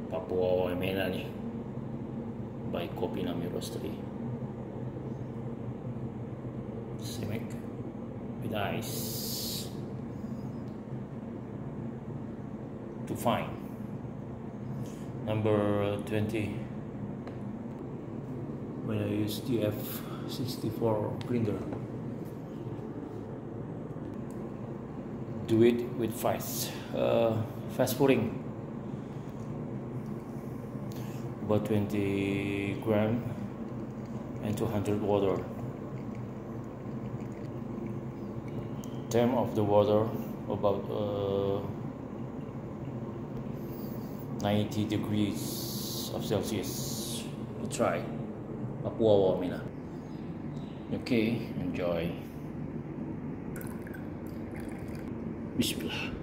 Papua Wamena nih, by Kupinami Roastery. Chemex with ice to fine. Number 20. When I use the F64 grinder, do it with fast pouring, about 20 gram and 200 water. Temp of the water about 90 degrees of Celsius. Try Papua Wamena. Okay, enjoy. Bismillah.